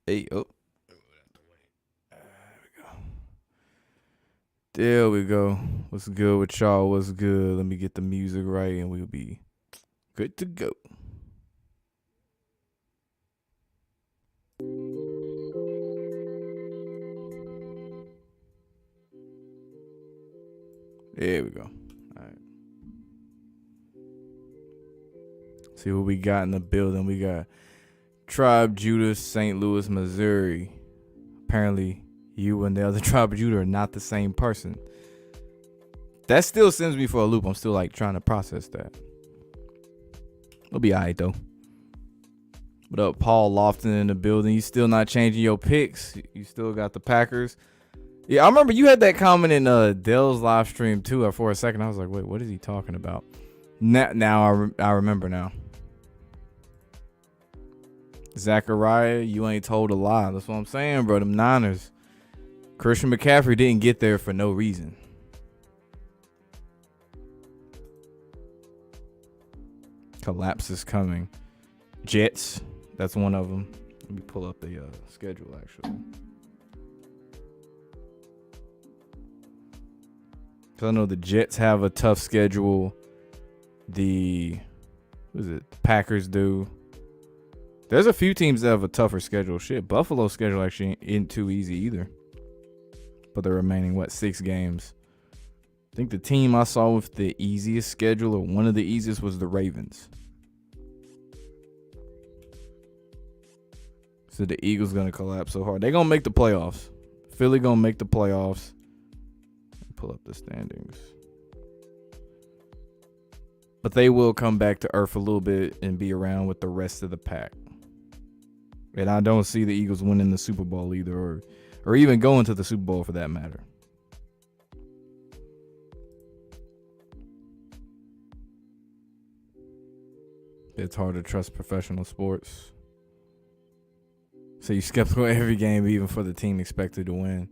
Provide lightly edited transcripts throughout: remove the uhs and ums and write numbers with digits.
Hey, oh. There we go. What's good with y'all? What's good? Let me get the music right and we'll be good to go. There we go. All right. See what we got in the building. We got Tribe Judah, St. Louis, Missouri. Apparently, you and the other Tribe Judah are not the same person. That still sends me for a loop. I'm still like trying to process that. It'll be alright though. What up, Paul Lofton in the building? You still not changing your picks? You still got the Packers? Yeah, I remember you had that comment in Dell's live stream too. For a second, I was like, "Wait, what is he talking about?" Now I remember now. Zachariah, you ain't told a lie. That's what I'm saying, bro. Them Niners. Christian McCaffrey didn't get there for no reason. Collapse is coming. Jets, that's one of them. Let me pull up the schedule, actually. Because I know the Jets have a tough schedule. The Packers do. There's a few teams that have a tougher schedule. Shit, Buffalo's schedule actually ain't too easy either. But the remaining, 6 games. I think the team I saw with the easiest schedule, or one of the easiest, was the Ravens. So the Eagles gonna collapse so hard. They gonna make the playoffs. Philly gonna make the playoffs. Pull up the standings. But they will come back to earth a little bit and be around with the rest of the pack. And I don't see the Eagles winning the Super Bowl either, or even going to the Super Bowl for that matter. It's hard to trust professional sports. So you skeptical every game, even for the team expected to win.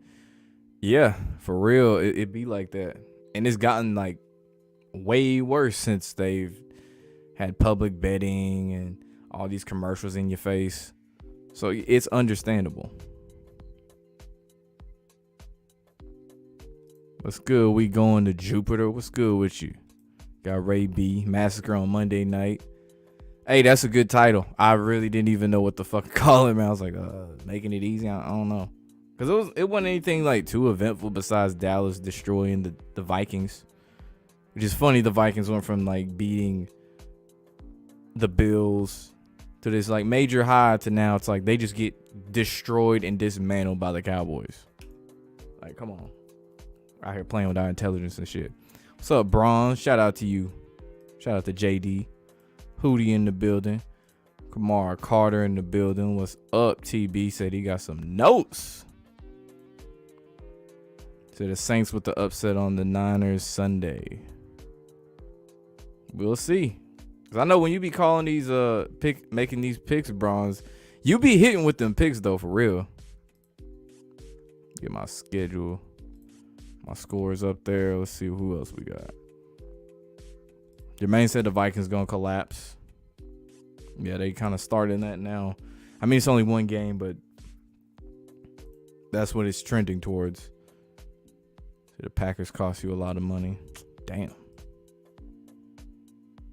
Yeah, for real, it be like that. And it's gotten like way worse since they've had public betting and all these commercials in your face. So it's understandable. What's good? We going to Jupiter. What's good with you? Got Ray B. Massacre on Monday night. Hey, that's a good title. I really didn't even know what the fuck to call it, man. I was like, making it easy. I don't know. Because it wasn't anything like too eventful besides Dallas destroying the Vikings. Which is funny, the Vikings went from like beating the Bills to this like major high to now it's like they just get destroyed and dismantled by the Cowboys. Like, come on. Out here playing with our intelligence and shit. What's up, Bronze? Shout out to you. Shout out to JD. Hootie in the building. Kamar Carter in the building. What's up, TB? Said he got some notes. So the Saints with the upset on the Niners Sunday. We'll see. Cause I know when you be calling these making these picks, Bronze, you be hitting with them picks though, for real. Get my schedule, my scores up there. Let's see who else we got. Jermaine said the Vikings gonna collapse. Yeah, they kind of starting that now. I mean, it's only one game, but that's what it's trending towards. So the Packers cost you a lot of money. Damn.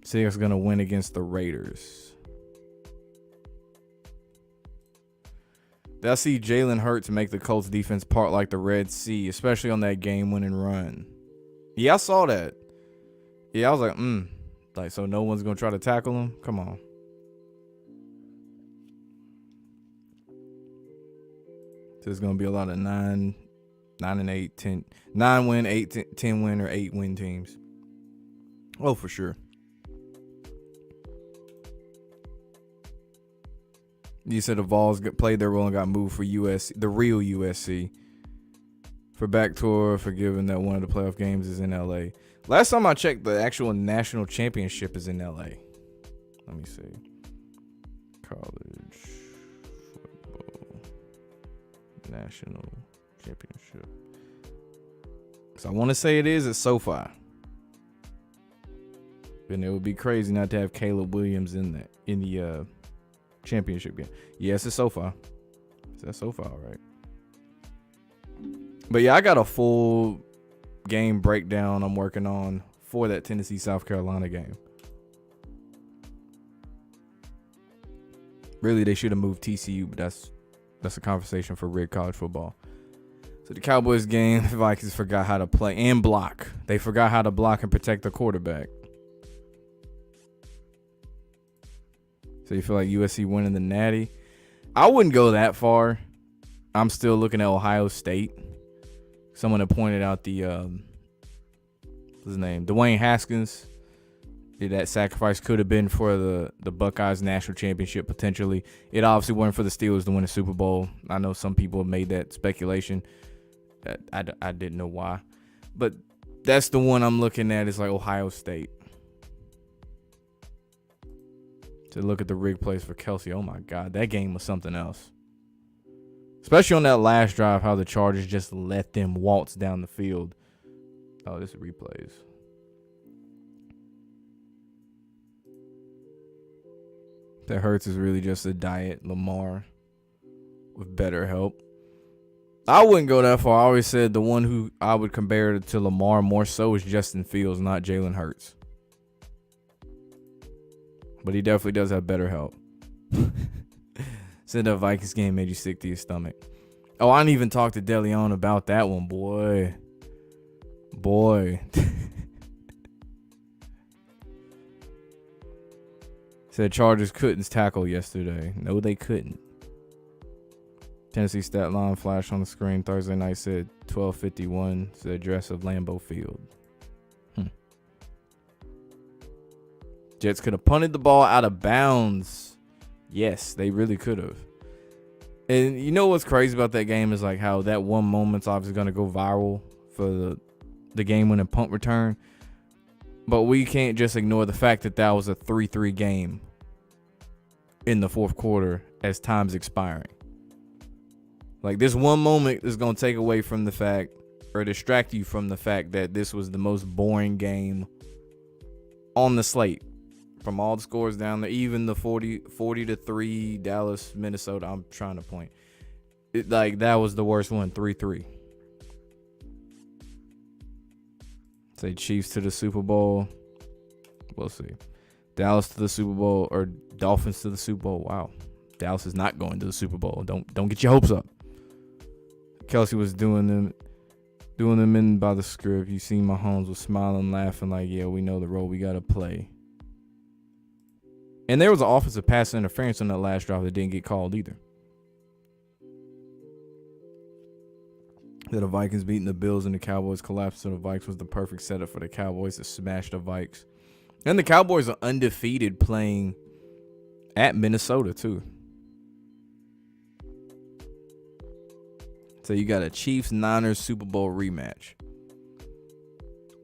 Seahawks gonna win against the Raiders. I see Jalen Hurts make the Colts defense part like the Red Sea, especially on that game-winning run. Yeah, I saw that. Yeah, I was like, like, so no one's gonna try to tackle him? Come on. So there's gonna be a lot of 9 and 8, 10, 9 win, 8, 10 win, or 8 win teams. Oh, for sure. You said the Vols played their role and got moved for USC, the real USC, for back tour, for giving that one of the playoff games is in LA. Last time I checked, the actual national championship is in LA. Let me see. College football national championship. So I want to say it is at SoFi. And it would be crazy not to have Caleb Williams in the championship game. Yes, it's SoFi. That's so far, right? But yeah, I got a full game breakdown I'm working on for that Tennessee South Carolina game. Really, they should have moved TCU, but that's a conversation for rigged college football. So the Cowboys game, the Vikings forgot how to play and block. They forgot how to block and protect the quarterback. So you feel like USC winning the Natty? I wouldn't go that far. I'm still looking at Ohio State. Someone had pointed out the what's his name? Dwayne Haskins. That sacrifice could have been for the Buckeyes national championship potentially. It obviously wasn't for the Steelers to win a Super Bowl. I know some people have made that speculation. I didn't know why. But that's the one I'm looking at is like Ohio State. To look at the rig plays for Kelsey. Oh, my God. That game was something else. Especially on that last drive, how the Chargers just let them waltz down the field. Oh, this is replays. That Hurts is really just a diet Lamar with better help. I wouldn't go that far. I always said the one who I would compare to Lamar more so is Justin Fields, not Jalen Hurts. But he definitely does have better help. Said that Vikings game made you sick to your stomach. Oh, I didn't even talk to DeLeon about that one, boy. Said Chargers couldn't tackle yesterday. No, they couldn't. Tennessee stat line flash on the screen Thursday night said 12:51. It's the address of Lambeau Field. Jets could have punted the ball out of bounds. Yes, they really could have. And you know what's crazy about that game is like how that one moment's obviously going to go viral for the game-winning punt return. But we can't just ignore the fact that that was a 3-3 game in the fourth quarter as time's expiring. Like, this one moment is going to take away from the fact or distract you from the fact that this was the most boring game on the slate. From all the scores down there, even the 40-3 Dallas, Minnesota, I'm trying to point. That was the worst one, 3-3. Say Chiefs to the Super Bowl. We'll see. Dallas to the Super Bowl or Dolphins to the Super Bowl. Wow. Dallas is not going to the Super Bowl. Don't get your hopes up. Kelsey was doing them in by the script. You see Mahomes was smiling, laughing like, yeah, we know the role we got to play. And there was an offensive pass interference on that last drive that didn't get called either. The Vikings beating the Bills and the Cowboys collapsed to the Vikes was the perfect setup for the Cowboys to smash the Vikes. And the Cowboys are undefeated playing at Minnesota too. So you got a Chiefs-Niners Super Bowl rematch.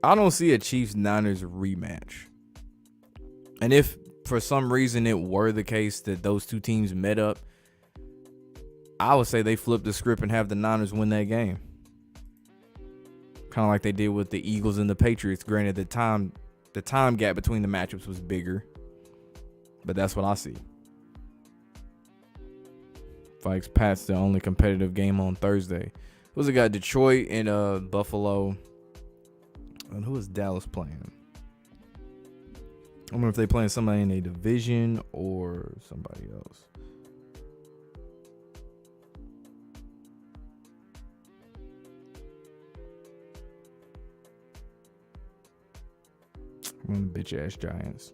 I don't see a Chiefs-Niners rematch. And if for some reason it were the case that those two teams met up, I would say they flip the script and have the Niners win that game. Kind of like they did with the Eagles and the Patriots. Granted, the time gap between the matchups was bigger, but that's what I see. Vikes Pats, the only competitive game on Thursday. Who's it got? Detroit and Buffalo. And who is Dallas playing? I wonder if they playing somebody in a division or somebody else. Bitch ass Giants.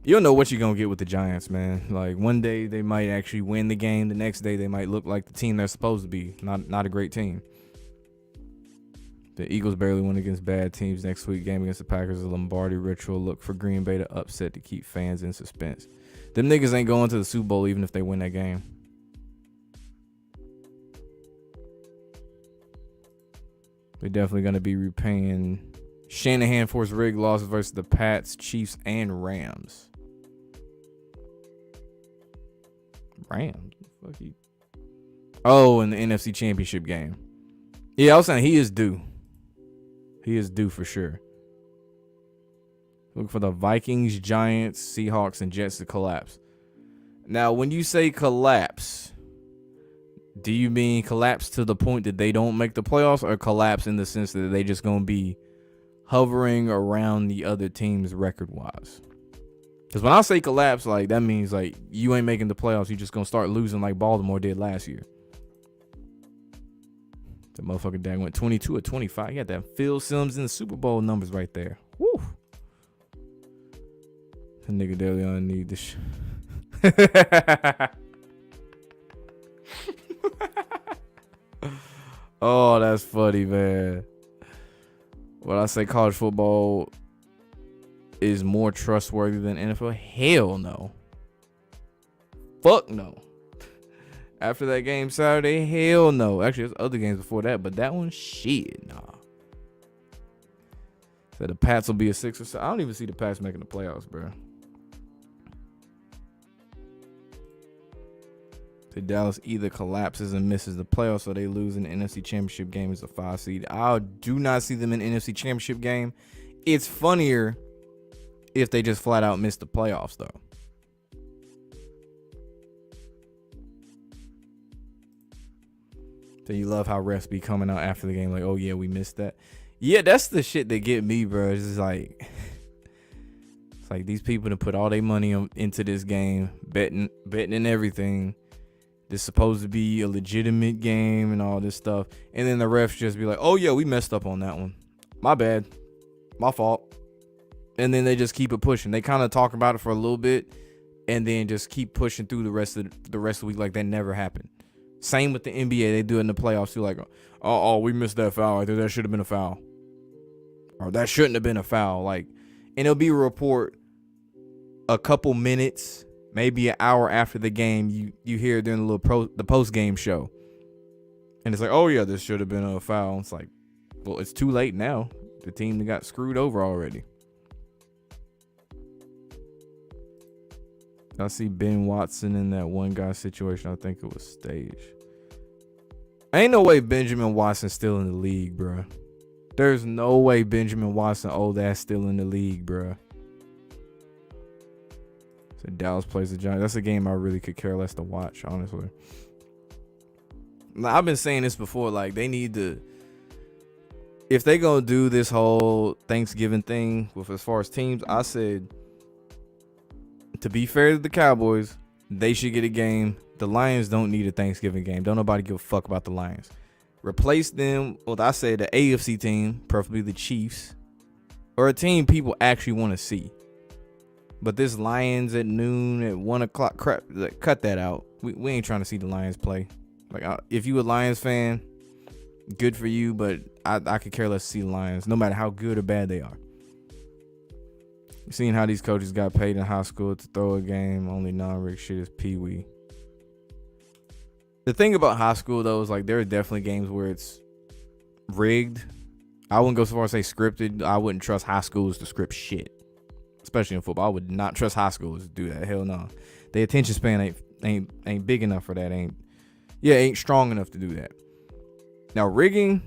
You don't know what you're going to get with the Giants, man. Like, one day they might actually win the game. The next day they might look like the team they're supposed to be. Not a great team. The Eagles barely won against bad teams. Next week, game against the Packers, a Lombardi ritual. Look for Green Bay to upset to keep fans in suspense. Them niggas ain't going to the Super Bowl even if they win that game. They're definitely going to be repaying Shanahan for his rigged losses versus the Pats, Chiefs, and Rams. Rams? What the fuck Oh, in the NFC Championship game. Yeah, I was saying he is due. He is due for sure. Look for the Vikings, Giants, Seahawks, and Jets to collapse. Now, when you say collapse, Do you mean collapse to the point that they don't make the playoffs, or collapse in the sense that they just gonna be hovering around the other teams record wise? Because when I say collapse, like that means like you ain't making the playoffs, you just gonna start losing like Baltimore did last year. That motherfucker dad went 22 or 25. He had that Phil Sims in the Super Bowl numbers right there. Woo. That nigga definitely don't need this shit. Oh, that's funny, man. When I say college football is more trustworthy than NFL, hell no. Fuck no. After that game Saturday, hell no. Actually, there's other games before that, but that one, shit, nah. So the Pats will be a 6 or 7. I don't even see the Pats making the playoffs, bro. The Dallas either collapses and misses the playoffs, or they lose in the NFC Championship game as a 5 seed. I do not see them in the NFC Championship game. It's funnier if they just flat out miss the playoffs, though. So you love how refs be coming out after the game like, oh yeah, we missed that. Yeah, that's the shit that get me, bro. It's just like, it's like these people that put all their money into this game, betting and everything. This supposed to be a legitimate game and all this stuff, and then the refs just be like, oh yeah, we messed up on that one, my bad, my fault. And then they just keep it pushing. They kind of talk about it for a little bit and then just keep pushing through the rest of the week like that never happened. Same with the NBA. They do it in the playoffs too, like, oh, we missed that foul. I think that should have been a foul, or that shouldn't have been a foul. Like, and it'll be a report a couple minutes, maybe an hour after the game. You hear it during the post game show, and it's like, oh yeah, this should have been a foul. It's like, well, it's too late now. The team that got screwed over already. I see Ben Watson in that one guy situation. I think it was staged. Ain't no way Benjamin Watson's still in the league, bro. There's no way Benjamin Watson, old ass, still in the league, bro. So Dallas plays the Giants. That's a game I really could care less to watch, honestly. I've been saying this before. Like, they need to, if they gonna do this whole Thanksgiving thing with as far as teams, I said, to be fair to the Cowboys, they should get a game. The Lions don't need a Thanksgiving game. Don't nobody give a fuck about the Lions. Replace them with, I say, the AFC team, preferably the Chiefs, or a team people actually want to see. But this Lions at noon, at 1 o'clock, crap, cut that out. We ain't trying to see the Lions play. Like, if you a Lions fan, good for you, but I could care less to see the Lions, no matter how good or bad they are. Seeing how these coaches got paid in high school to throw a game, only non-rigged shit is pee-wee. The thing about high school, though, is like there are definitely games where it's rigged. I wouldn't go so far as say scripted. I wouldn't trust high schools to script shit, especially in football. I would not trust high schools to do that. Hell no. The attention span ain't big enough for that. Ain't strong enough to do that. Now rigging,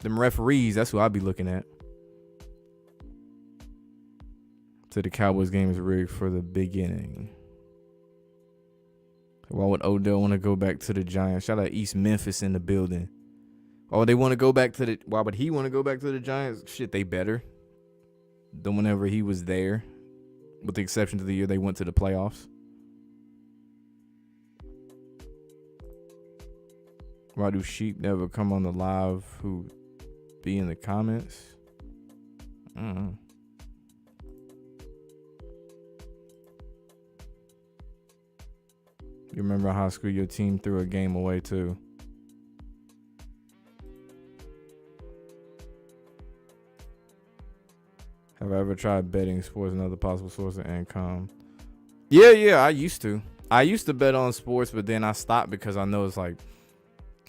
them referees, that's who I'd be looking at. So the Cowboys game is rigged for the beginning. Why would Odell want to go back to the Giants? Shout out East Memphis in the building. Oh, they want to go back to the. Why would he want to go back to the Giants? Shit, they better than whenever he was there, with the exception of the year they went to the playoffs. Why do sheep never come on the live who be in the comments? I don't know. You remember high school, your team threw a game away too. Have I ever tried betting sports and other possible sources of income? Yeah, I used to. I used to bet on sports, but then I stopped because I know it's like,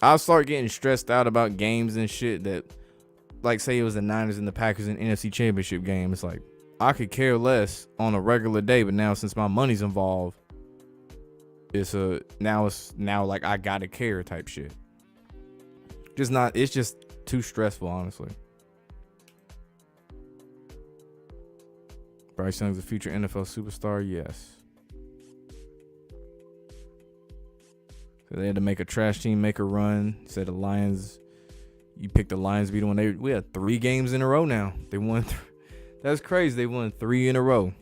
I'll start getting stressed out about games and shit that, like, say it was the Niners and the Packers in NFC Championship game. It's like, I could care less on a regular day, but now since my money's involved, it's now like I gotta care type shit. It's just too stressful, honestly. Bryce Young's a future NFL superstar, yes. They had to make a trash team make a run. Said the Lions, you picked the Lions beat them. We had 3 games in a row now. They won. That's crazy. They won 3 in a row.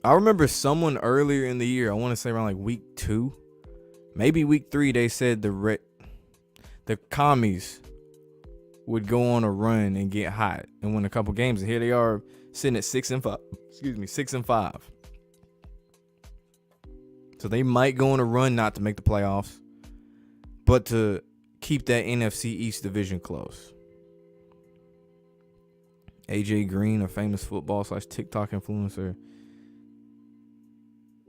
I remember someone earlier in the year, I want to say around like week 2, maybe week 3, they said the commies would go on a run and get hot and win a couple games. And here they are sitting at 6-5. 6-5. So they might go on a run not to make the playoffs, but to keep that NFC East division close. AJ Green, a famous football / TikTok influencer,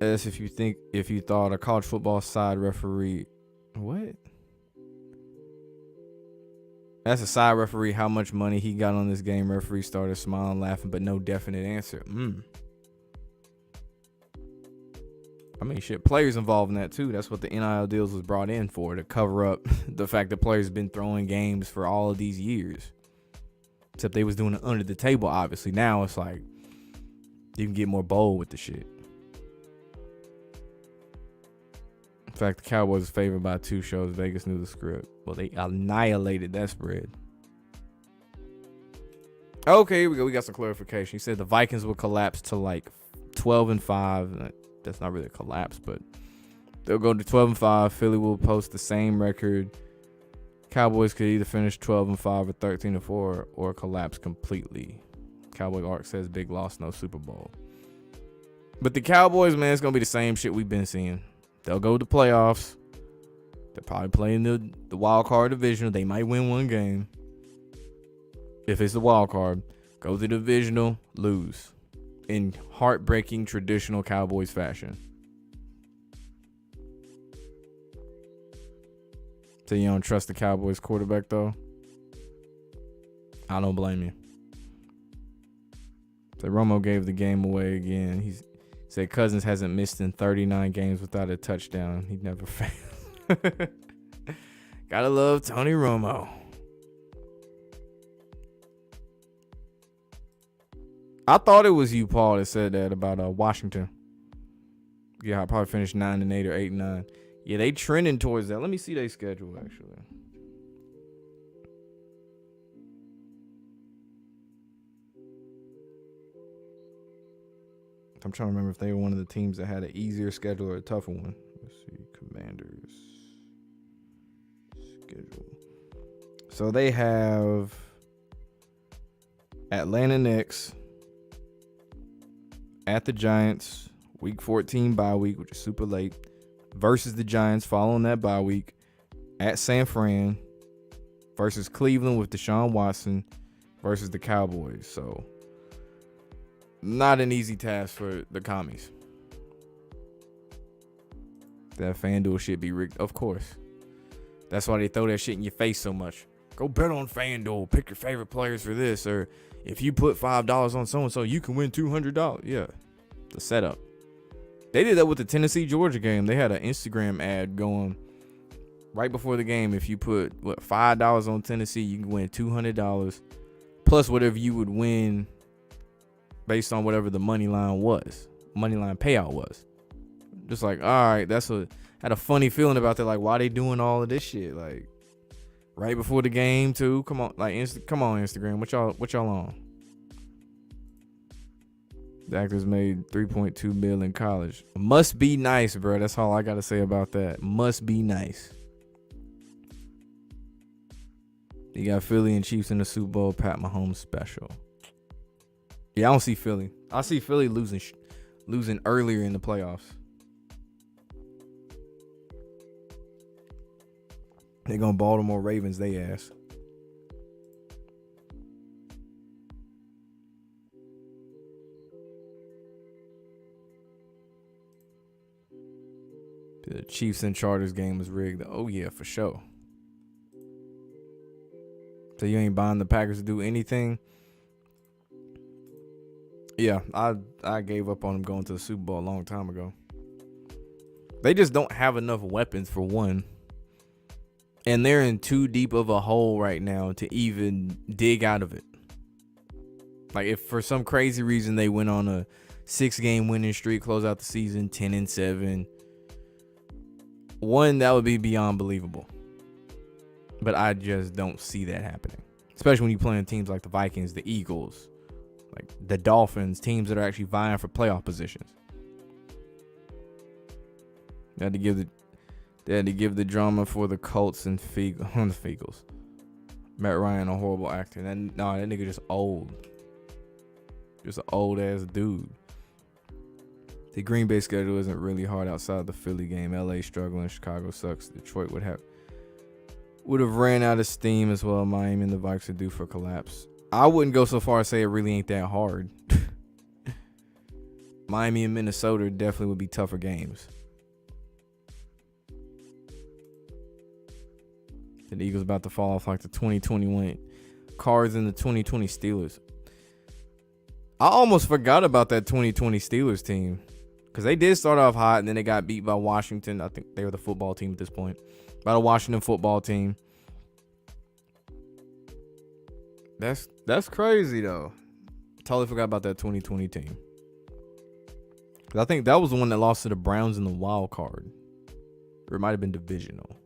as if you thought a college football side referee, what? That's a side referee. How much money he got on this game? Referee started smiling, laughing, but no definite answer. I mean, shit, players involved in that too. That's what the NIL deals was brought in for, to cover up the fact that players have been throwing games for all of these years. Except they was doing it under the table, obviously. Now it's like you can get more bold with the shit. In fact, the Cowboys was favored by 2 shows. Vegas knew the script. Well, they annihilated that spread. Okay, here we go. We got some clarification. He said the Vikings will collapse to like 12-5. That's not really a collapse, but they'll go to 12-5. Philly will post the same record. Cowboys could either finish 12-5 or 13-4 or collapse completely. Cowboy Arc says big loss, no Super Bowl. But the Cowboys, man, it's gonna be the same shit we've been seeing. They'll go to the playoffs. They're probably playing the wild card divisional. They might win 1 game. If it's the wild card, go to the divisional, lose. In heartbreaking traditional Cowboys fashion. So you don't trust the Cowboys quarterback though? I don't blame you. So Romo gave the game away again. He said Cousins hasn't missed in 39 games without a touchdown. He never failed. Gotta love Tony Romo. I thought it was you, Paul, that said that about Washington. Yeah, I probably finished 9-8 or 8-9. Yeah, they trending towards that. Let me see their schedule, actually. I'm trying to remember if they were one of the teams that had an easier schedule or a tougher one. Let's see, Commanders schedule. So they have Atlanta next, at the Giants, week 14 bye week, which is super late, versus the Giants following that bye week, at San Fran, versus Cleveland with Deshaun Watson, versus the Cowboys. So not an easy task for the commies. That FanDuel shit be rigged, of course. That's why they throw that shit in your face so much. Go bet on FanDuel. Pick your favorite players for this. Or if you put $5 on so-and-so, you can win $200. Yeah, the setup. They did that with the Tennessee-Georgia game. They had an Instagram ad going right before the game. If you put, $5 on Tennessee, you can win $200. Plus whatever you would win based on whatever the money line payout was. Just like, all right, had a funny feeling about that. Like, why they doing all of this shit? Like, right before the game too. Come on, come on, Instagram. What y'all on? The actors made $3.2 million in college. Must be nice, bro. That's all I gotta say about that. Must be nice. You got Philly and Chiefs in the Super Bowl. Pat Mahomes special. Yeah, I don't see Philly. I see Philly losing earlier in the playoffs. They're gonna Baltimore Ravens they ass. The Chiefs and Chargers game was rigged. Oh yeah, for sure. So you ain't buying the Packers to do anything? Yeah, I gave up on them going to the Super Bowl a long time ago. They just don't have enough weapons for one. And they're in too deep of a hole right now to even dig out of it. Like, if for some crazy reason they went on a 6-game winning streak, close out the season 10-7. One, that would be beyond believable. But I just don't see that happening. Especially when you play on teams like the Vikings, the Eagles, like the Dolphins, teams that are actually vying for playoff positions. They had to give the drama for the Colts and the Feagles. Matt Ryan, a horrible actor. That nigga just old. Just an old ass dude. The Green Bay schedule isn't really hard outside the Philly game. LA struggling, Chicago sucks. Detroit would have ran out of steam as well. Miami and the Vikes are due for collapse. I wouldn't go so far as say it really ain't that hard. Miami and Minnesota definitely would be tougher games. The Eagles about to fall off like the 2021 Cards and the 2020 Steelers. I almost forgot about that 2020 Steelers team because they did start off hot and then they got beat by Washington. I think they were the football team at this point. By the Washington football team. That's crazy though. Totally forgot about that 2020 team. I think that was the one that lost to the Browns in the wild card. Or it might have been divisional.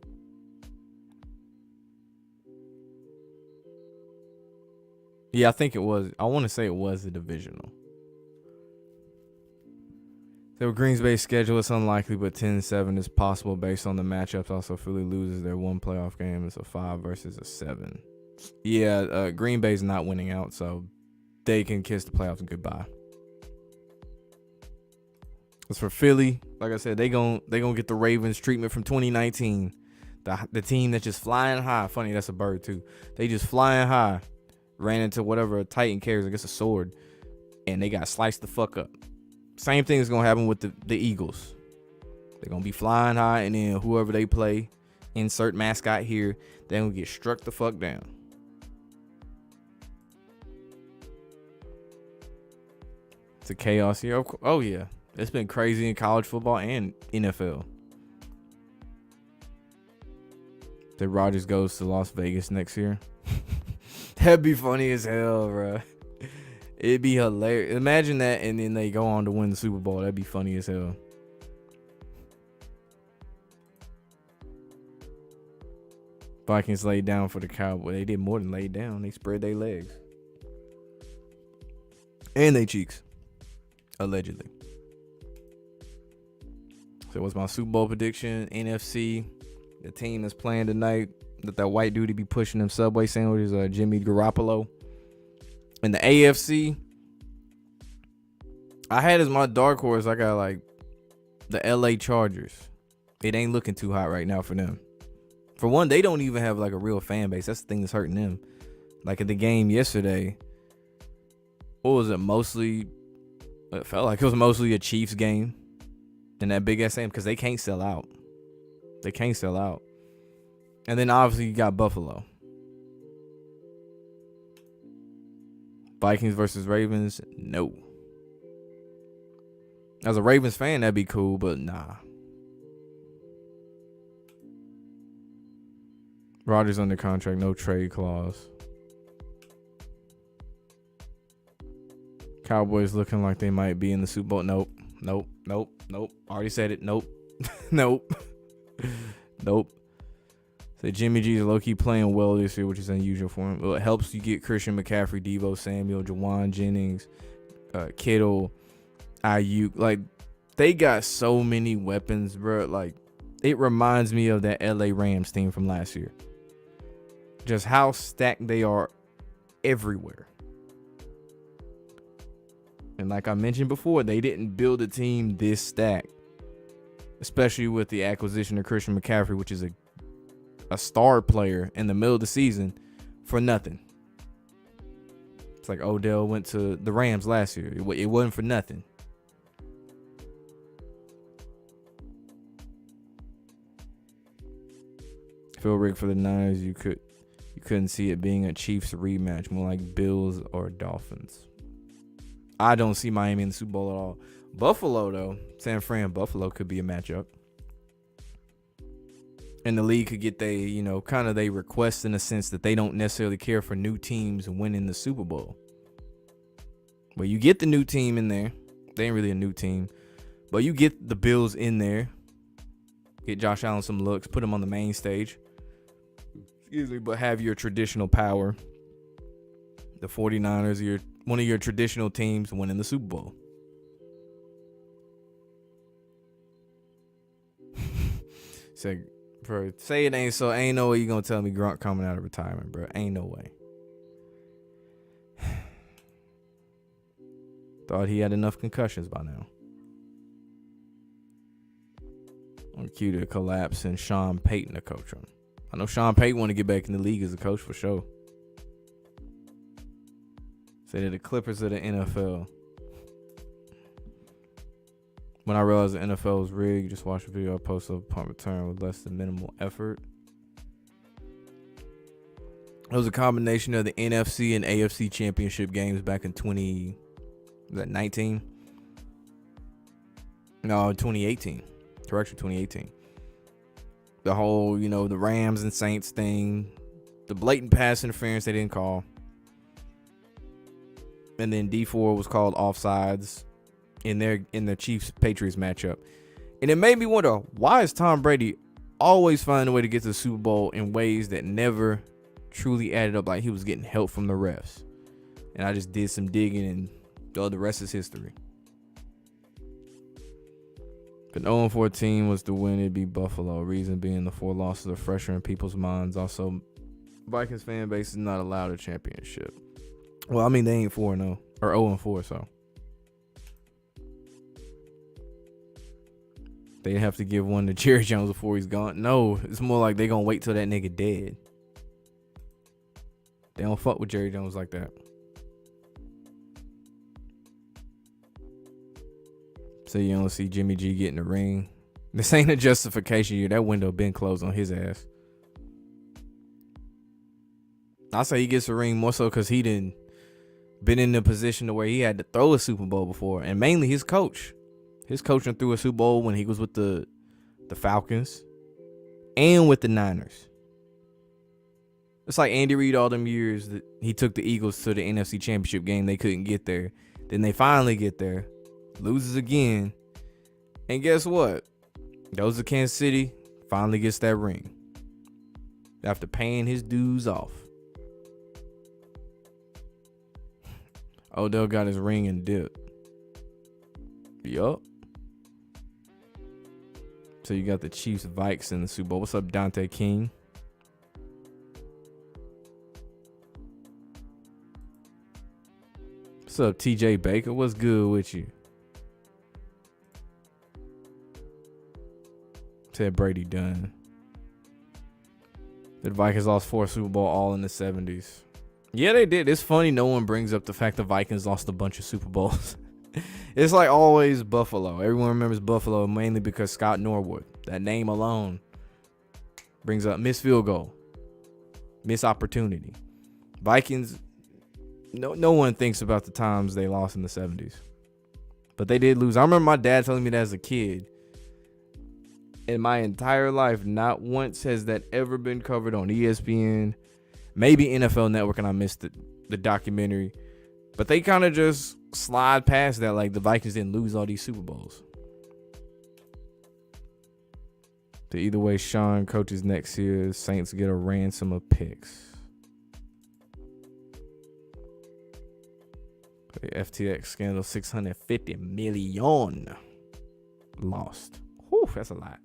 Yeah, I think it was. I want to say it was the divisional. So Green Bay's schedule is unlikely, but 10-7 is possible based on the matchups. Also, Philly loses their one playoff game. It's a 5 versus a 7. Yeah, Green Bay's not winning out, so they can kiss the playoffs goodbye. As for Philly, like I said, they gonna get the Ravens treatment from 2019. The team that's just flying high. Funny, that's a bird too. They just flying high. Ran into whatever a Titan carries, I guess a sword, and they got sliced the fuck up. Same thing is gonna happen with the Eagles. They're gonna be flying high, and then whoever they play, insert mascot here, they're gonna get struck the fuck down. It's a chaos here. Oh yeah, it's been crazy in college football and NFL. That Rodgers goes to Las Vegas next year. That'd be funny as hell, bro. It'd be hilarious. Imagine that, and then they go on to win the Super Bowl. That'd be funny as hell. Vikings laid down for the Cowboys. They did more than lay down. They spread their legs. And they cheeks. Allegedly. So what's my Super Bowl prediction? NFC. The team that's playing tonight. That white dude be pushing them Subway sandwiches, Jimmy Garoppolo. In the AFC, I had as my dark horse, I got like the LA Chargers. It ain't looking too hot right now for them. For one, they don't even have like a real fan base. That's the thing that's hurting them. Like at the game yesterday, what was it? It felt like it was mostly a Chiefs game in that big ass game because they can't sell out. They can't sell out. And then obviously you got Buffalo. Vikings versus Ravens, no. As a Ravens fan, that'd be cool, but nah. Rodgers under contract, no trade clause. Cowboys looking like they might be in the Super Bowl. Nope. Already said it. Nope. Nope. So Jimmy G is low-key playing well this year, which is unusual for him. Well, it helps you get Christian McCaffrey, Deebo Samuel, Jawan Jennings, Kittle, Ayuk. Like, they got so many weapons, bro. Like, it reminds me of that LA Rams team from last year. Just how stacked they are everywhere. And like I mentioned before, they didn't build a team this stacked. Especially with the acquisition of Christian McCaffrey, which is a star player in the middle of the season for nothing. It's like Odell went to the Rams last year. It wasn't for nothing. Phil Rick for the Niners, you couldn't see it being a Chiefs rematch, more like Bills or Dolphins. I don't see Miami in the Super Bowl at all. Buffalo though, San Fran Buffalo could be a matchup. And the league could get kind of they request in a sense that they don't necessarily care for new teams winning the Super Bowl. But you get the new team in there. They ain't really a new team. But you get the Bills in there. Get Josh Allen some looks. Put him on the main stage. Excuse me. But have your traditional power. The 49ers, one of your traditional teams, winning the Super Bowl. Say it ain't so. Ain't no way you gonna tell me Gronk coming out of retirement, bro. Ain't no way. Thought he had enough concussions by now. On cue to collapse and Sean Payton to coach him. I know Sean Payton want to get back in the league as a coach for sure. Say they're the Clippers of the NFL. When I realized the NFL was rigged, just watch a video I posted of punt return with less than minimal effort. It was a combination of the NFC and AFC championship games back in 2019? No, 2018. Correction, 2018. The whole, the Rams and Saints thing. The blatant pass interference they didn't call. And then D4 was called offsides in the Chiefs-Patriots matchup. And it made me wonder, why is Tom Brady always finding a way to get to the Super Bowl in ways that never truly added up, like he was getting help from the refs? And I just did some digging, and the rest is history. If an 0-14 was to win, it'd be Buffalo. Reason being the 4 losses are fresher in people's minds. Also, Vikings fan base is not allowed a championship. Well, I mean, they ain't 4-0 or 0-4, so they have to give one to Jerry Jones before he's gone. No, it's more like they gonna wait till that nigga dead. They don't fuck with Jerry Jones like that. So you don't see Jimmy G getting the ring. This ain't a justification year. That window been closed on his ass. I say he gets a ring more so because he didn't been in the position to where he had to throw a Super Bowl before, and mainly his coach. His coaching threw a Super Bowl when he was with the Falcons and with the Niners. It's like Andy Reid all them years that he took the Eagles to the NFC Championship game. They couldn't get there. Then they finally get there. Loses again. And guess what? Goes to Kansas City. Finally gets that ring. After paying his dues off. Odell got his ring and dipped. Yup. So you got the Chiefs Vikes in the Super Bowl. What's up, Dante King? What's up, TJ Baker? What's good with you? Said Brady done. The Vikings lost 4 Super Bowl all in the 70s. Yeah, they did. It's funny no one brings up the fact the Vikings lost a bunch of Super Bowls. It's like always Buffalo. Everyone remembers Buffalo mainly because Scott Norwood. That name alone brings up missed field goal, missed opportunity. Vikings, no one thinks about the times they lost in the 70s. But they did lose. I remember my dad telling me that as a kid. In my entire life, not once has that ever been covered on ESPN. Maybe NFL Network, and I missed the documentary. But they kind of just slide past that like the Vikings didn't lose all these Super Bowls. So either way, Sean coaches next year. Saints get a ransom of picks. The FTX scandal, $650 million lost. Whew, that's a lot.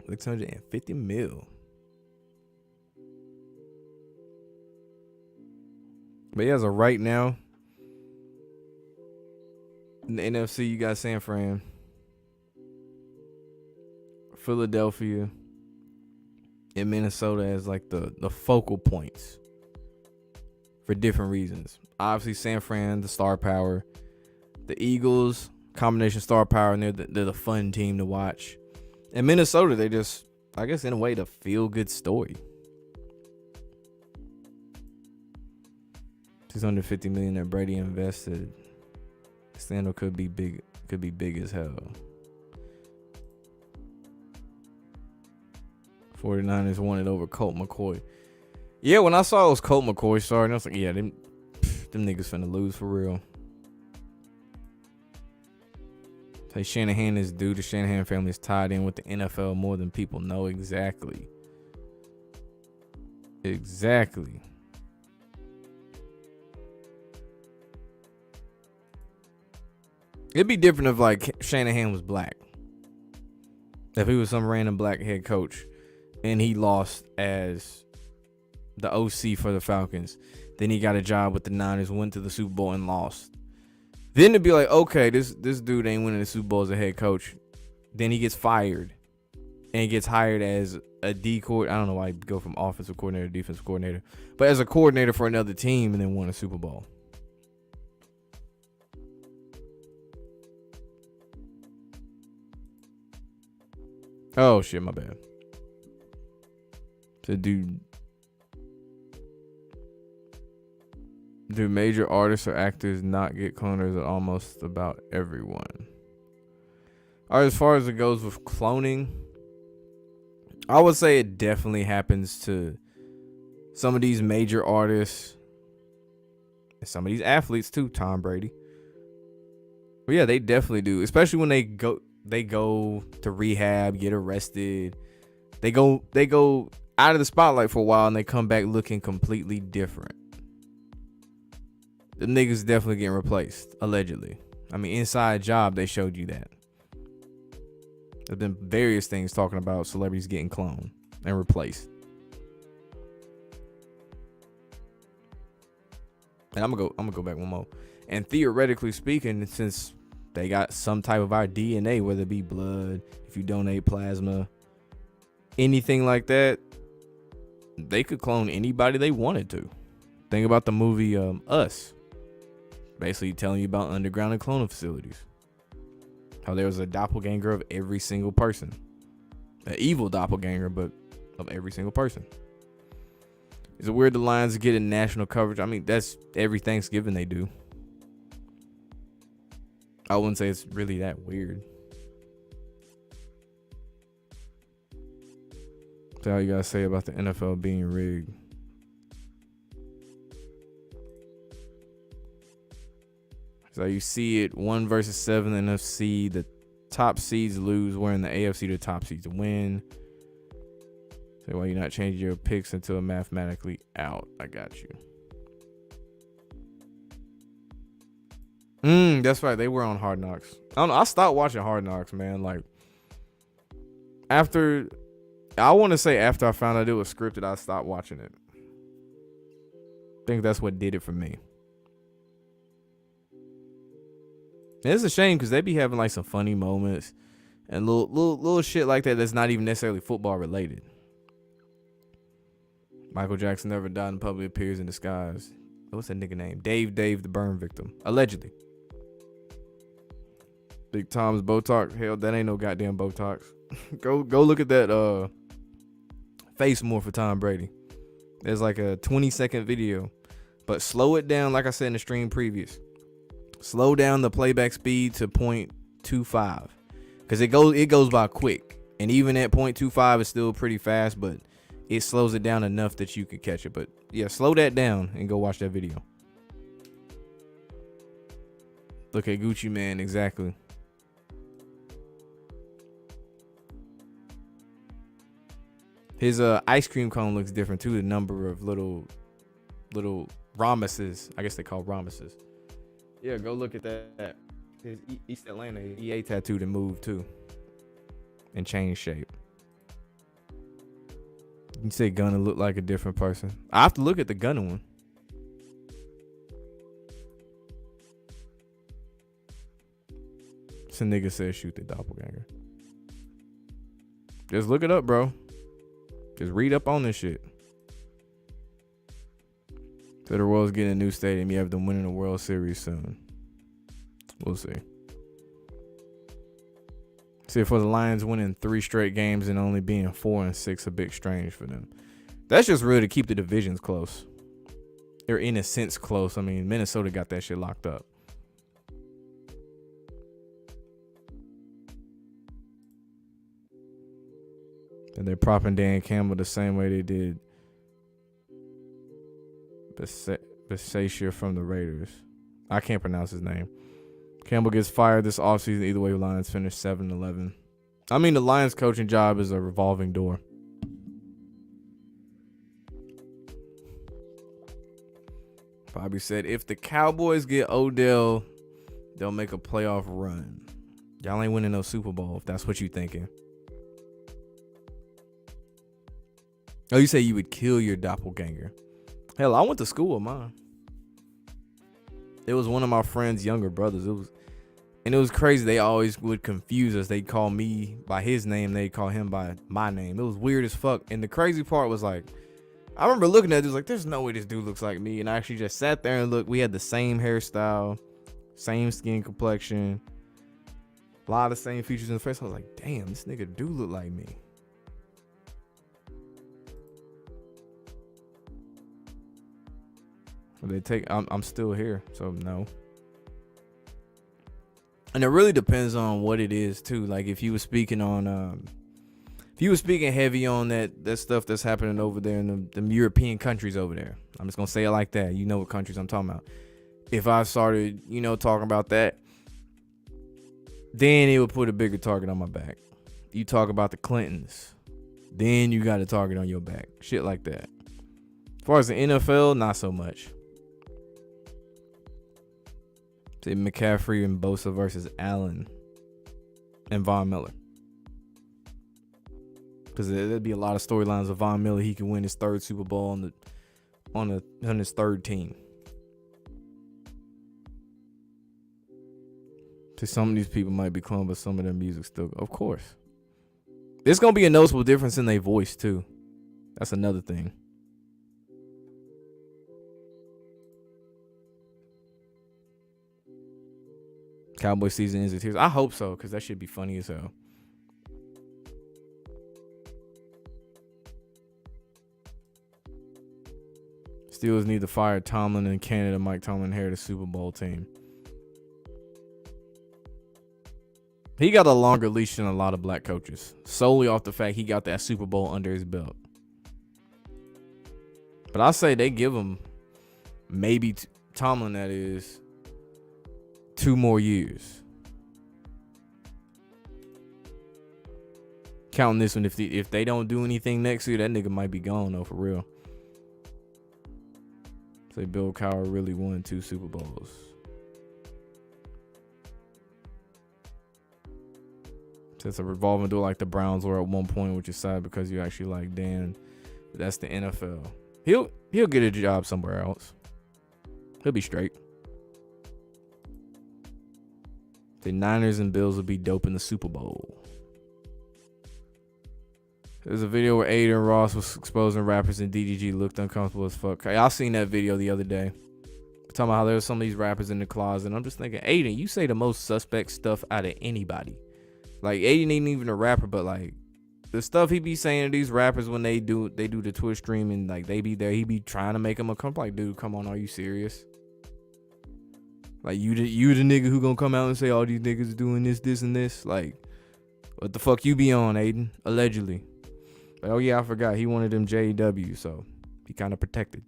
650 mil. But yeah, as of right now, in the NFC, you got San Fran, Philadelphia, and Minnesota as like the focal points for different reasons. Obviously, San Fran, the star power. The Eagles, combination star power, and they're the fun team to watch. And Minnesota, they just, I guess, in a way, the feel-good story. $650 million that Brady invested. Scandal could be big as hell. 49ers wanted over Colt McCoy. Yeah, when I saw it was Colt McCoy starting, I was like, yeah, them niggas finna lose for real. Say Shanahan is due. The Shanahan family is tied in with the NFL more than people know. Exactly. Exactly. It'd be different if like Shanahan was black. If he was some random black head coach and he lost as the OC for the Falcons, then he got a job with the Niners, went to the Super Bowl and lost. Then it'd be like, okay, this dude ain't winning the Super Bowl as a head coach. Then he gets fired and gets hired as a D coordinator. I don't know why he go from offensive coordinator to defensive coordinator, but as a coordinator for another team and then won a Super Bowl. Oh shit, my bad. So do major artists or actors not get cloners at almost about everyone? All right, as far as it goes with cloning, I would say it definitely happens to some of these major artists and some of these athletes too. Tom Brady. But yeah, they definitely do, especially when they go to rehab, get arrested. They go out of the spotlight for a while and they come back looking completely different. The niggas definitely getting replaced, allegedly. I mean, Inside Job, they showed you that. There's been various things talking about celebrities getting cloned and replaced. And I'm gonna go back one more. And theoretically speaking, since they got some type of our DNA, whether it be blood, if you donate plasma, anything like that, they could clone anybody they wanted to. Think about the movie Us. Basically telling you about underground and cloning facilities. How there was a doppelganger of every single person. An evil doppelganger, but of every single person. Is it weird the Lions get in national coverage? I mean, that's every Thanksgiving they do. I wouldn't say it's really that weird. That's all you gotta say about the NFL being rigged. So you see it 1 versus 7 NFC. The top seeds lose, where in the AFC the top seeds win. So why you not changing your picks until mathematically out? I got you. That's right. They were on Hard Knocks. I don't know. I stopped watching Hard Knocks, man. Like after I found out it was scripted, I stopped watching it. I think that's what did it for me. And it's a shame because they be having like some funny moments and little shit like that that's not even necessarily football related. Michael Jackson never died and publicly appears in disguise. What's that nigga name? Dave, the burn victim. Allegedly. Big Tom's Botox. Hell, that ain't no goddamn Botox. Go look at that face more for Tom Brady. There's like a 20-second video. But slow it down, like I said in the stream previous. Slow down the playback speed to 0.25. Because it goes by quick. And even at 0.25 it's still pretty fast, but it slows it down enough that you can catch it. But yeah, slow that down and go watch that video. Look at Gucci Man, exactly. His ice cream cone looks different too. The number of little rhombus's, I guess they call rhombus's. Yeah, go look at that. His East Atlanta EA tattooed and moved too, and changed shape. You can say Gunna look like a different person. I have to look at the Gunna one. Some nigga said shoot the doppelganger. Just look it up, bro. Just read up on this shit. So the world's getting a new stadium. You have them winning the World Series soon. We'll see. See, for the Lions winning 3 straight games and only being 4-6, a big strange for them. That's just really to keep the divisions close. They're in a sense close. I mean, Minnesota got that shit locked up. And they're propping Dan Campbell the same way they did Bisaccia from the Raiders. I can't pronounce his name. Campbell gets fired this offseason. Either way, Lions finish 7-11. I mean, the Lions coaching job is a revolving door. Bobby said, if the Cowboys get Odell, they'll make a playoff run. Y'all ain't winning no Super Bowl if that's what you thinking. Oh, you say you would kill your doppelganger. Hell, I went to school with mine. It was one of my friend's younger brothers. It was crazy. They always would confuse us. They'd call me by his name. They'd call him by my name. It was weird as fuck. And the crazy part was like, I remember looking at it, like, there's no way this dude looks like me. And I actually just sat there and looked. We had the same hairstyle, same skin complexion, a lot of the same features in the face. I was like, damn, this nigga do look like me. I'm still here, so no. And it really depends on what it is too. Like if you were speaking on, if you were speaking heavy on that stuff that's happening over there in the European countries over there, I'm just gonna say it like that. You know what countries I'm talking about. If I started, talking about that, then it would put a bigger target on my back. You talk about the Clintons, then you got a target on your back. Shit like that. As far as the NFL, not so much. Say McCaffrey and Bosa versus Allen and Von Miller. Because there'd be a lot of storylines of Von Miller. He can win his third Super Bowl on his third team. So some of these people might be cloned, but some of their music still, of course. There's gonna be a noticeable difference in their voice too. That's another thing. Cowboy season ends in tears. I hope so, because that should be funny as hell. Steelers need to fire Tomlin and Canada. Mike Tomlin inherit a Super Bowl team. He got a longer leash than a lot of black coaches, solely off the fact he got that Super Bowl under his belt. But I say they give him maybe Tomlin, that is, 2 more years. Counting this one, if they don't do anything next year, that nigga might be gone though, for real. Say Bill Cowher really won 2 Super Bowls. It's a revolving door like the Browns were at one point, which is sad because you actually like, damn, but that's the NFL. He'll get a job somewhere else. He'll be straight. The Niners and Bills will be dope in the Super Bowl. There's a video where Aiden Ross was exposing rappers and DDG looked uncomfortable as fuck. I seen that video the other day. Talking about how there's some of these rappers in the closet. And I'm just thinking, Aiden, you say the most suspect stuff out of anybody. Like, Aiden ain't even a rapper, but like the stuff he be saying to these rappers when they do the Twitch stream and like they be there, he be trying to make them a come. Like, dude, come on, are you serious? Like, you the nigga who gonna come out and say all these niggas doing this, and this? Like, what the fuck you be on, Aiden? Allegedly. But, oh, yeah, I forgot. He wanted them JW, so he kind of protected.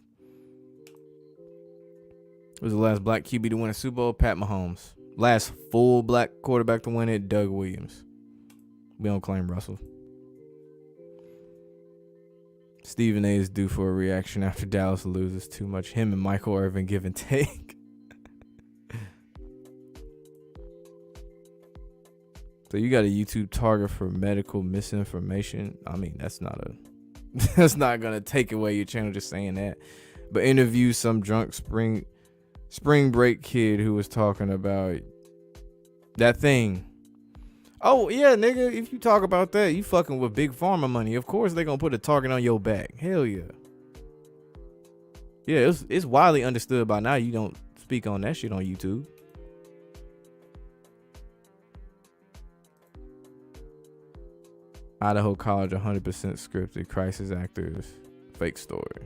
It was the last black QB to win a Super Bowl, Pat Mahomes. Last full black quarterback to win it, Doug Williams. We don't claim Russell. Stephen A is due for a reaction after Dallas loses too much. Him and Michael Irvin give and take. So you got a YouTube target for medical misinformation. I mean, that's not gonna take away your channel just saying that. But interview some drunk spring break kid who was talking about that thing. Oh yeah, nigga, if you talk about that, you fucking with big pharma money. Of course they gonna put a target on your back. Hell yeah. Yeah, it's widely understood by now you don't speak on that shit on YouTube. Idaho College 100% scripted, crisis actors, fake story.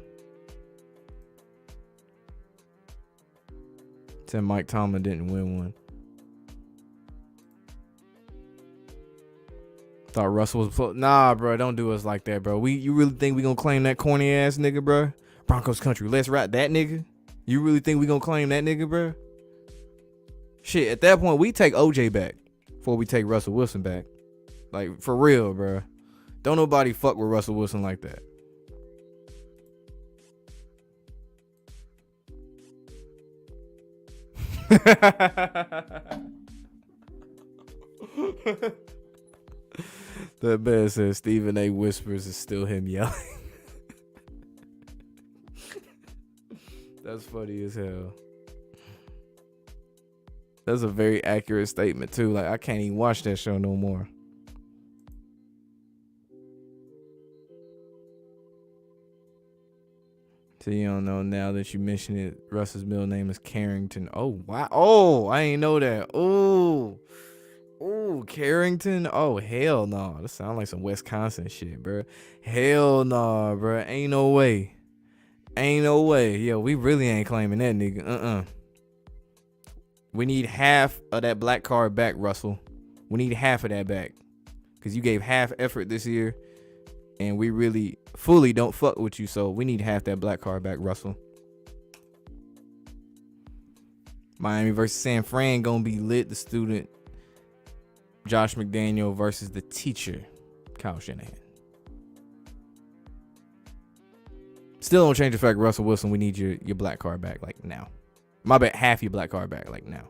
Said Mike Tomlin didn't win one. Thought Russell was nah, bro. Don't do us like that, bro. You really think we gonna claim that corny ass nigga, bro? Broncos country, let's rap that nigga. You really think we gonna claim that nigga, bro? Shit, at that point, we take OJ back before we take Russell Wilson back. Like, for real, bro. Don't nobody fuck with Russell Wilson like that. That man says Stephen A. whispers is still him yelling. That's funny as hell. That's a very accurate statement too. Like, I can't even watch that show no more. So you don't know now that you mention it. Russ's middle name is Carrington. Oh wow. Oh, I ain't know that. Oh. Oh, Carrington. Oh, hell no. That sounds like some Wisconsin shit, bro. Hell no, bro. Ain't no way. Ain't no way. Yo, we really ain't claiming that nigga. We need half of that black card back, Russell. We need half of that back. Because you gave half effort this year. And we really fully don't fuck with you. So we need half that black card back, Russell. Miami versus San Fran gonna be lit. The student, Josh McDaniel, versus the teacher, Kyle Shanahan. Still don't change the fact, Russell Wilson, we need your black card back, like, now. My bad, half your black card back, like, now.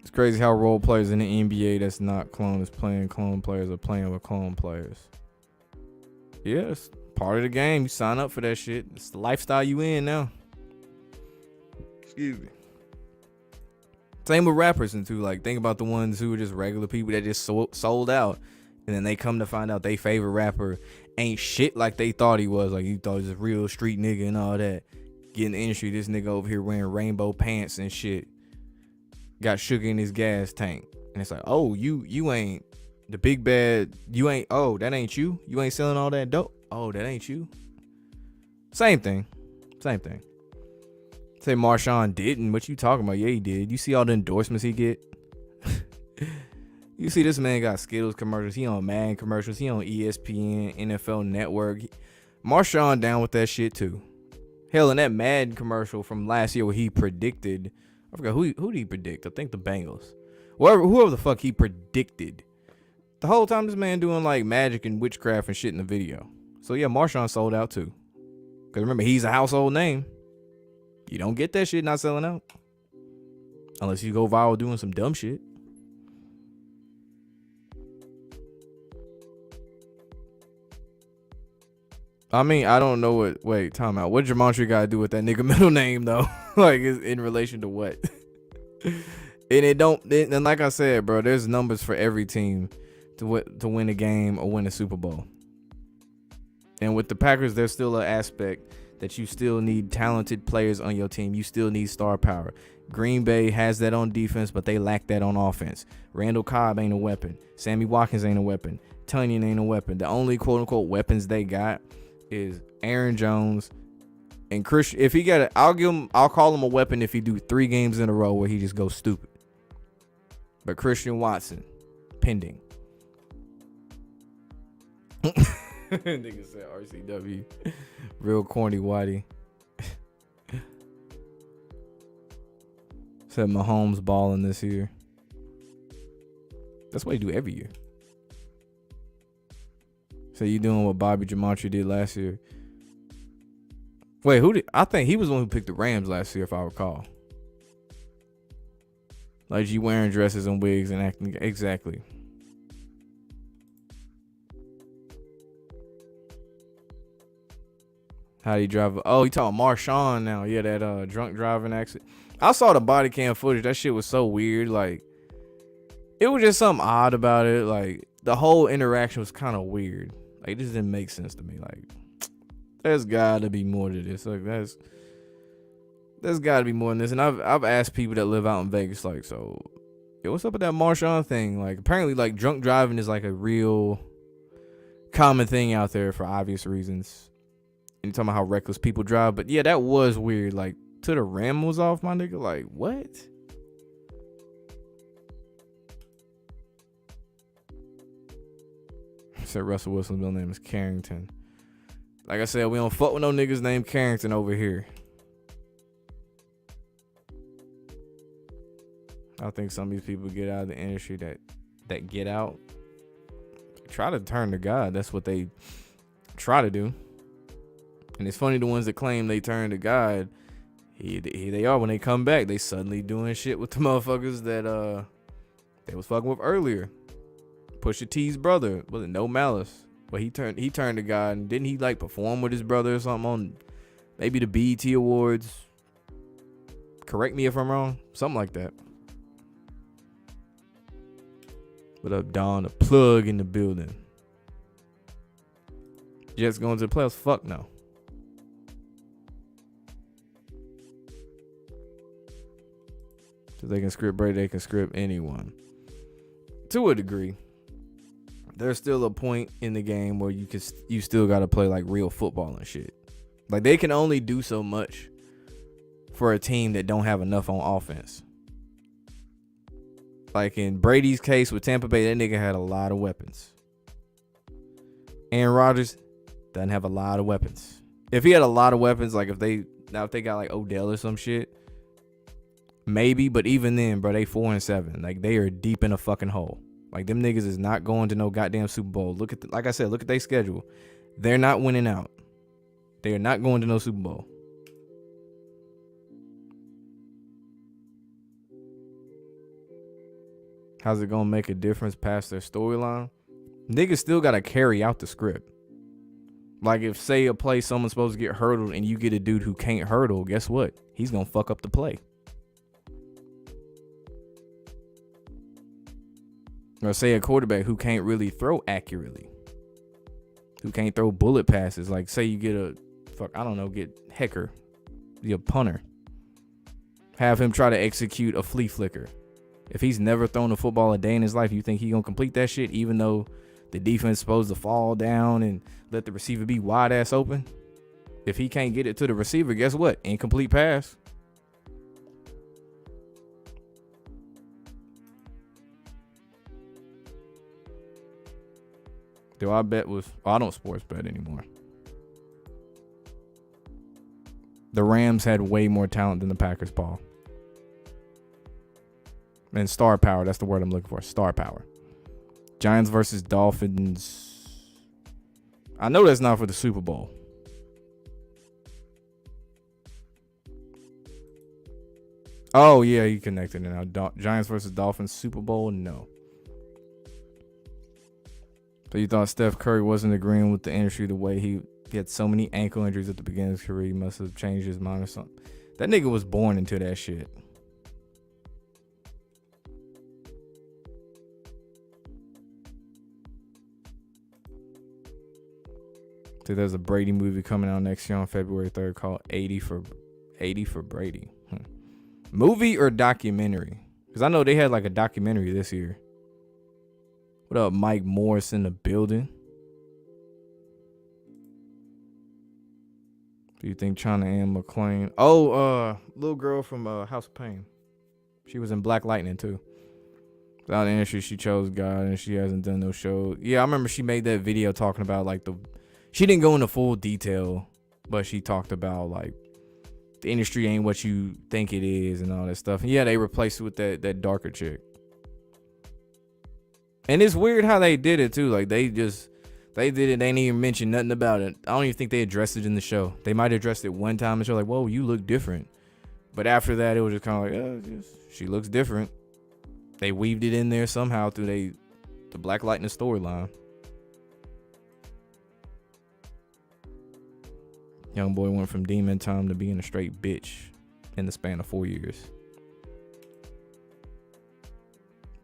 It's crazy how role players in the NBA that's not clone is playing clone players or playing with clone players. Yeah, it's part of the game. You sign up for that shit. It's the lifestyle you in now. Excuse me. Same with rappers and too. Like, think about the ones who are just regular people that just sold out, and then they come to find out they favorite rapper ain't shit like they thought he was. Like, you thought he was a real street nigga and all that. Get in the industry, this nigga over here wearing rainbow pants and shit. Got sugar in his gas tank. And it's like, oh, you ain't the big bad. You ain't, oh, that ain't you. You ain't selling all that dope. Oh, that ain't you. Same thing. Same thing. Say Marshawn didn't. What you talking about? Yeah, he did. You see all the endorsements he get? You see this man got Skittles commercials. He on Madden commercials. He on ESPN, NFL Network. Marshawn down with that shit too. Hell, in that Madden commercial from last year where he predicted, I forgot who did he predict? I think the Bengals. Whoever the fuck he predicted. The whole time this man doing like magic and witchcraft and shit in the video. So yeah, Marshawn sold out too. Cause remember, he's a household name. You don't get that shit not selling out. Unless you go viral doing some dumb shit. I mean, I don't know what. Wait, time out. What Jamontre got to do with that nigga middle name though? Like, in relation to what? And it don't. And like I said, bro, there's numbers for every team to win a game or win a Super Bowl. And with the Packers, there's still an aspect that you still need talented players on your team. You still need star power. Green Bay has that on defense, but they lack that on offense. Randall Cobb ain't a weapon. Sammy Watkins ain't a weapon. Tunyon ain't a weapon. The only quote unquote weapons they got is Aaron Jones and Christian. If he got it, I'll call him a weapon if he do 3 games in a row where he just goes stupid. But Christian Watson, pending. Nigga said RCW. Real corny whitey. Said Mahomes balling this year. That's what he do every year. So you doing what Bobby Jamontre did last year. Wait, I think he was the one who picked the Rams last year, if I recall. Like, you wearing dresses and wigs and acting. Exactly. How do you drive? Oh, you talking Marshawn now. Yeah, that drunk driving accident. I saw the body cam footage. That shit was so weird. Like, it was just something odd about it. Like, the whole interaction was kind of weird. Like, this didn't make sense to me. Like, there's got to be more to this. Like, there's got to be more than this. And I've asked people that live out in Vegas, like, so, yo, what's up with that Marshawn thing? Like, apparently, like, drunk driving is like a real common thing out there for obvious reasons. And you're talking about how reckless people drive. But yeah, that was weird. Like, till the rim was off, my nigga. Like, what? Said Russell Wilson's middle name is Carrington. Like I said, we don't fuck with no niggas named Carrington over here. I think some of these people get out of the industry that get out, try to turn to God. That's what they try to do. And it's funny, the ones that claim they turn to God, here they are when they come back. They suddenly doing shit with the motherfuckers that they was fucking with earlier. Pusha T's brother, was it No Malice? But he turned to God, and didn't he like perform with his brother or something on maybe the BET Awards? Correct me if I'm wrong, something like that. What up, Don? A plug in the building. Jets going to the playoffs? Fuck no. So they can script Brady, they can script anyone. To a degree. There's still a point in the game where you still got to play like real football and shit. Like, they can only do so much for a team that don't have enough on offense. Like in Brady's case with Tampa Bay, that nigga had a lot of weapons. Aaron Rodgers doesn't have a lot of weapons. If he had a lot of weapons, like if they got like Odell or some shit, maybe. But even then, bro, they 4-7. Like, they are deep in a fucking hole. Like, them niggas is not going to no goddamn Super Bowl. Like I said, look at their schedule. They're not winning out. They are not going to no Super Bowl. How's it gonna make a difference past their storyline? Niggas still gotta carry out the script. Like, if, say, a play someone's supposed to get hurdled and you get a dude who can't hurdle, guess what? He's gonna fuck up the play. Or say a quarterback who can't really throw accurately, who can't throw bullet passes. Like, say you get get Hecker, your punter. Have him try to execute a flea flicker. If he's never thrown a football a day in his life, you think he gonna complete that shit even though the defense is supposed to fall down and let the receiver be wide ass open? If he can't get it to the receiver, guess what? Incomplete pass. Do I bet with... Oh, I don't sports bet anymore. The Rams had way more talent than the Packers, Paul. And star power. That's the word I'm looking for. Star power. Giants versus Dolphins. I know that's not for the Super Bowl. Oh, yeah, you connected it now. Giants versus Dolphins Super Bowl? No. So you thought Steph Curry wasn't agreeing with the industry the way he had so many ankle injuries at the beginning of his career. He must have changed his mind or something. That nigga was born into that shit. So there's a Brady movie coming out next year on February 3rd called 80 for Brady. Movie or documentary? Because I know they had like a documentary this year. What up, Mike Morris in the building? Do you think China Ann McClain? Oh, little girl from House of Pain. She was in Black Lightning too. Without the industry, she chose God and she hasn't done no show. Yeah, I remember she made that video talking about like she didn't go into full detail, but she talked about like the industry ain't what you think it is and all that stuff. And yeah, they replaced it with that darker chick. And it's weird how they did it too. Like they did it. They didn't even mention nothing about it. I don't even think they addressed it in the show. They might have addressed it one time in the show, like, whoa, you look different. But after that, it was just kind of like, she looks different. They weaved it in there somehow through the Black Lightning storyline. Young boy went from demon time to being a straight bitch in the span of 4 years.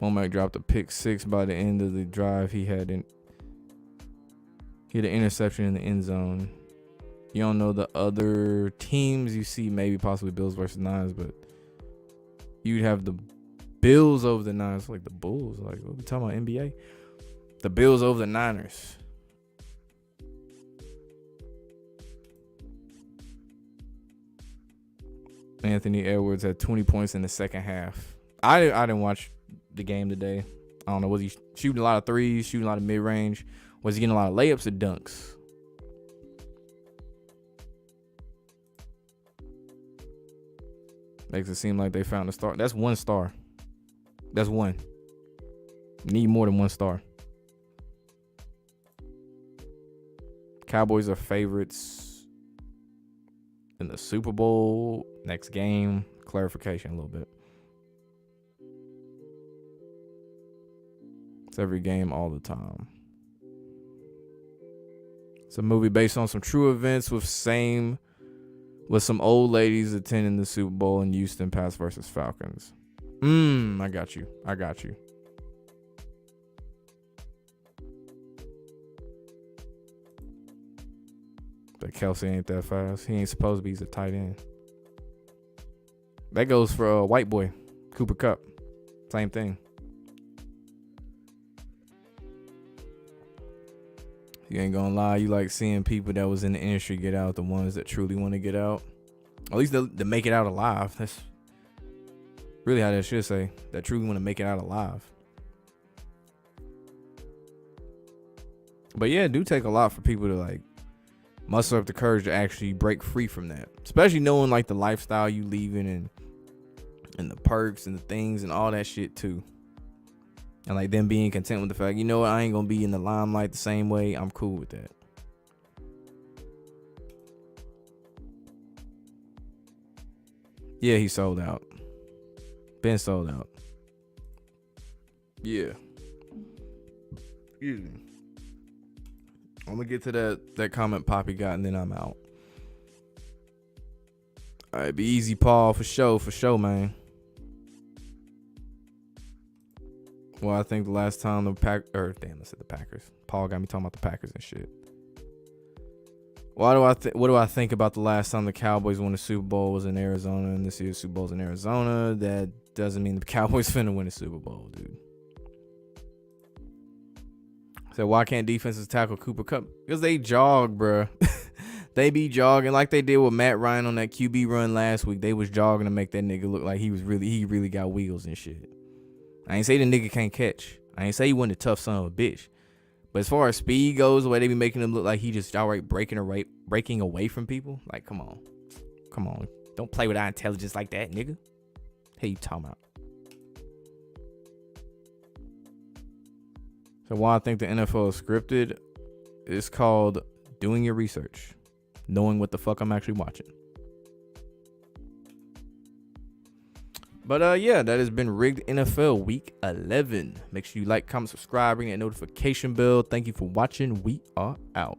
Womack dropped a pick 6 by the end of the drive. He had an interception in the end zone. You don't know the other teams you see, maybe possibly Bills versus Niners, but you'd have the Bills over the Niners, like the Bulls. Like, what we talking about, NBA? The Bills over the Niners. Anthony Edwards had 20 points in the second half. I didn't watch the game today. I don't know. Was he shooting a lot of threes, shooting a lot of mid-range? Was he getting a lot of layups or dunks? Makes it seem like they found a star. That's one star. That's one. Need more than 1 star. Cowboys are favorites in the Super Bowl. Next game. Clarification a little bit. It's every game all the time. It's a movie based on some true events with some old ladies attending the Super Bowl in Houston, Pats versus Falcons. I got you. But Kelsey ain't that fast. He ain't supposed to be. He's a tight end. That goes for a white boy, Cooper Kupp. Same thing. You ain't gonna lie, you like seeing people that was in the industry get out, the ones that truly want to get out. At least they make it out alive. That's really how that should say. That truly want to make it out alive. But yeah, it do take a lot for people to like muster up the courage to actually break free from that. Especially knowing like the lifestyle you leaving and the perks and the things and all that shit too. And like them being content with the fact, you know what, I ain't gonna be in the limelight the same way. I'm cool with that. Yeah, he sold out. Been sold out. Yeah. Excuse me. I'm gonna get to that comment Poppy got and then I'm out. Alright, be easy, Paul, for sure, man. Well, I think the last time the Packers. Paul got me talking about the Packers and shit. What do I think about the last time the Cowboys won the Super Bowl was in Arizona, and this year's Super Bowl's in Arizona? That doesn't mean the Cowboys finna win the Super Bowl, dude. So why can't defenses tackle Cooper Kupp? Because they jog, bruh. They be jogging like they did with Matt Ryan on that QB run last week. They was jogging to make that nigga look like he really got wheels and shit. I ain't say the nigga can't catch. I ain't say he wasn't a tough son of a bitch. But as far as speed goes, the way they be making him look like he just outright breaking away from people. Like, come on. Don't play with our intelligence like that, nigga. Hey, you talking about? So why I think the NFL is scripted, it's called doing your research. Knowing what the fuck I'm actually watching. But yeah, that has been Rigged NFL Week 11. Make sure you like, comment, subscribe, ring that notification bell. Thank you for watching. We are out.